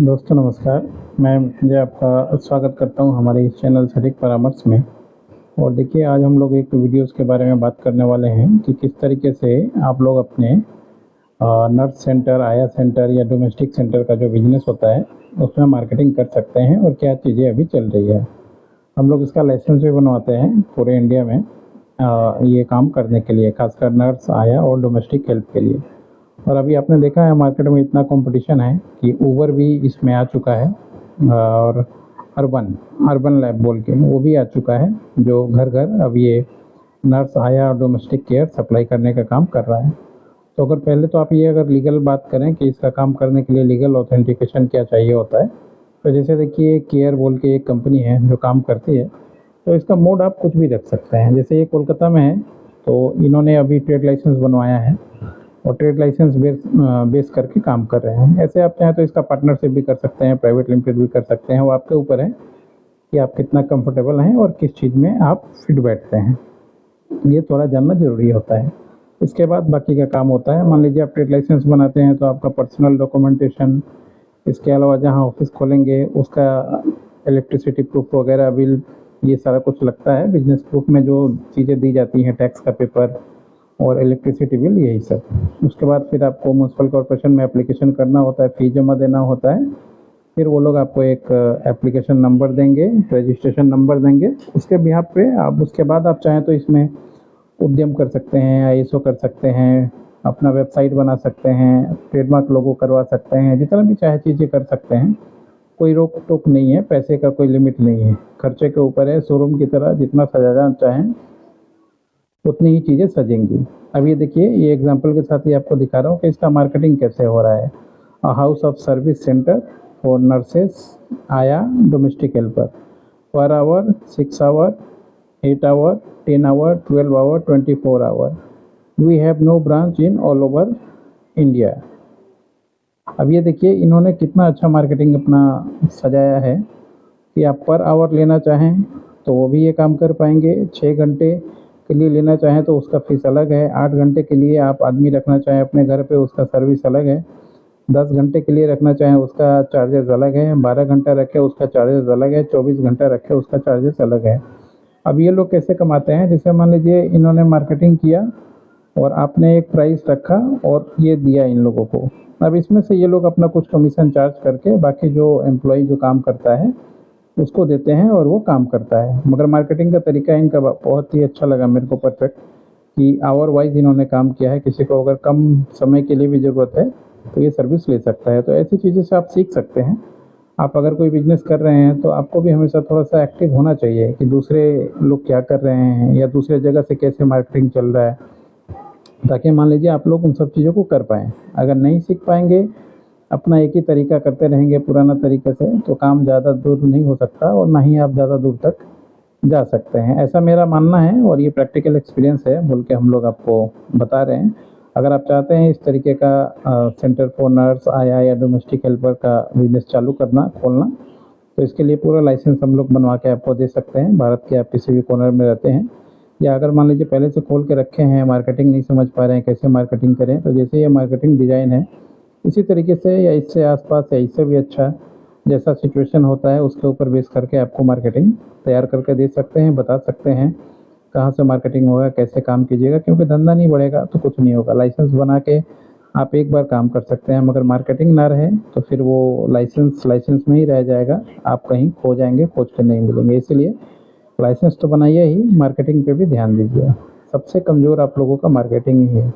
दोस्तों नमस्कार। मैं आपका स्वागत करता हूं हमारे इस चैनल सटीक परामर्श में। और देखिए, आज हम लोग एक वीडियोस के बारे में बात करने वाले हैं कि किस तरीके से आप लोग अपने नर्स सेंटर, आया सेंटर या डोमेस्टिक सेंटर का जो बिज़नेस होता है, उसमें मार्केटिंग कर सकते हैं और क्या चीज़ें अभी चल रही है। हम लोग इसका लाइसेंस भी बनवाते हैं पूरे इंडिया में ये काम करने के लिए, खासकर नर्स, आया और डोमेस्टिक हेल्प के लिए। और अभी आपने देखा है मार्केट में इतना कंपटीशन है कि उबर भी इसमें आ चुका है और अर्बन अर्बन लैब बोल के वो भी आ चुका है, जो घर घर अब ये नर्स, आया और डोमेस्टिक केयर सप्लाई करने का काम कर रहा है। तो अगर पहले तो आप ये अगर लीगल बात करें कि इसका काम करने के लिए लीगल ऑथेंटिकेशन क्या चाहिए होता है, तो जैसे देखिए केयर बोल के एक कंपनी है जो काम करती है, तो इसका मोड आप कुछ भी रख सकते हैं। जैसे ये कोलकाता में है, तो इन्होंने अभी ट्रेड लाइसेंस बनवाया है और ट्रेड लाइसेंस बेस करके काम कर रहे हैं। ऐसे आप चाहें तो इसका पार्टनरशिप भी कर सकते हैं, प्राइवेट लिमिटेड भी कर सकते हैं। वो आपके ऊपर है कि आप कितना कंफर्टेबल हैं और किस चीज़ में आप फिट बैठते हैं। ये थोड़ा जानना ज़रूरी होता है। इसके बाद बाकी का काम होता है। मान लीजिए आप ट्रेड लाइसेंस बनाते हैं तो आपका पर्सनल डॉक्यूमेंटेशन, इसके अलावा जहाँ ऑफिस खोलेंगे उसका इलेक्ट्रिसिटी प्रूफ वगैरह, बिल, ये सारा कुछ लगता है। बिजनेस प्रूफ में जो चीज़ें दी जाती हैं, टैक्स का पेपर और इलेक्ट्रिसिटी बिल, यही सब। उसके बाद फिर आपको म्यूनसिपल कॉर्पोरेशन में एप्लीकेशन करना होता है, फ़ी जमा देना होता है। फिर वो लोग आपको एक एप्लीकेशन नंबर देंगे, रजिस्ट्रेशन नंबर देंगे। उसके बिहाफ पे आप, उसके बाद आप चाहें तो इसमें उद्यम कर सकते हैं, आईएसओ कर सकते हैं, अपना वेबसाइट बना सकते हैं, ट्रेडमार्क लोगो करवा सकते हैं, जितना भी चाहे चीज़ें कर सकते हैं। कोई रोक टोक नहीं है, पैसे का कोई लिमिट नहीं है, खर्चे के ऊपर है। शोरूम की तरह जितना सजाना चाहें उतनी ही चीज़ें सजेंगी। अब ये देखिए, ये एग्जांपल के साथ ही आपको दिखा रहा हूँ कि इसका मार्केटिंग कैसे हो रहा है। House of service centre for nurses, ayah, domestic helper, per hour, 6 hour, 8 hour, 10 hour, 12 hour, 24 hour. We have no branch in all over India. अब ये देखिए इन्होंने कितना अच्छा मार्केटिंग अपना सजाया है कि आप पर आवर लेना चाहें तो वो भी ये काम कर पाएंगे। 6 घंटे के लिए लेना चाहें तो उसका फीस अलग है। 8 घंटे के लिए आप आदमी रखना चाहें अपने घर पे, उसका सर्विस अलग है। 10 घंटे के लिए रखना चाहें उसका चार्जेस अलग है। 12 घंटा रखें उसका चार्जेस अलग है। 24 घंटा रखें उसका चार्जेस अलग है। अब ये लोग कैसे कमाते हैं, जैसे मान लीजिए इन्होंने मार्केटिंग किया और आपने एक प्राइस रखा और ये दिया इन लोगों को। अब इसमें से ये लोग अपना कुछ कमीशन चार्ज करके बाकी जो एम्प्लॉय जो काम करता है उसको देते हैं और वो काम करता है। मगर मार्केटिंग का तरीका इनका बहुत ही अच्छा लगा मेरे को, परफेक्ट, कि आवर वाइज इन्होंने काम किया है। किसी को अगर कम समय के लिए भी ज़रूरत है तो ये सर्विस ले सकता है। तो ऐसी चीज़ें से आप सीख सकते हैं। आप अगर कोई बिज़नेस कर रहे हैं तो आपको भी हमेशा थोड़ा-सा एक्टिव होना चाहिए कि दूसरे लोग क्या कर रहे हैं या दूसरे जगह से कैसे मार्केटिंग चल रहा है, ताकि मान लीजिए आप लोग उन सब चीज़ों को कर पाएँ। अगर नहीं सीख पाएँगे, अपना एक ही तरीका करते रहेंगे पुराना तरीके से, तो काम ज़्यादा दूर नहीं हो सकता और ना ही आप ज़्यादा दूर तक जा सकते हैं। ऐसा मेरा मानना है और ये प्रैक्टिकल एक्सपीरियंस है बोल के हम लोग आपको बता रहे हैं। अगर आप चाहते हैं इस तरीके का सेंटर फॉर नर्स, आया या डोमेस्टिक हेल्पर का बिज़नेस चालू करना, खोलना, तो इसके लिए पूरा लाइसेंस हम लोग बनवा के आपको दे सकते हैं। भारत के आप किसी भी कॉर्नर में रहते हैं, या अगर मान लीजिए पहले से खोल के रखे हैं, मार्केटिंग नहीं समझ पा रहे हैं कैसे मार्केटिंग करें, तो जैसे ये मार्केटिंग डिज़ाइन है इसी तरीके से या इससे आस-पास या इससे भी अच्छा, जैसा सिचुएशन होता है उसके ऊपर बेस करके आपको मार्केटिंग तैयार करके दे सकते हैं, बता सकते हैं कहाँ से मार्केटिंग होगा, कैसे काम कीजिएगा। क्योंकि धंधा नहीं बढ़ेगा तो कुछ नहीं होगा। लाइसेंस बना के आप एक बार काम कर सकते हैं, मगर मार्केटिंग ना रहे तो फिर वो लाइसेंस लाइसेंस में ही रह जाएगा। आप कहीं खो जाएँगे, खोज के नहीं मिलेंगे। इसीलिए लाइसेंस तो बनाइए ही, मार्केटिंग पे भी ध्यान दीजिए। सबसे कमज़ोर आप लोगों का मार्केटिंग ही है।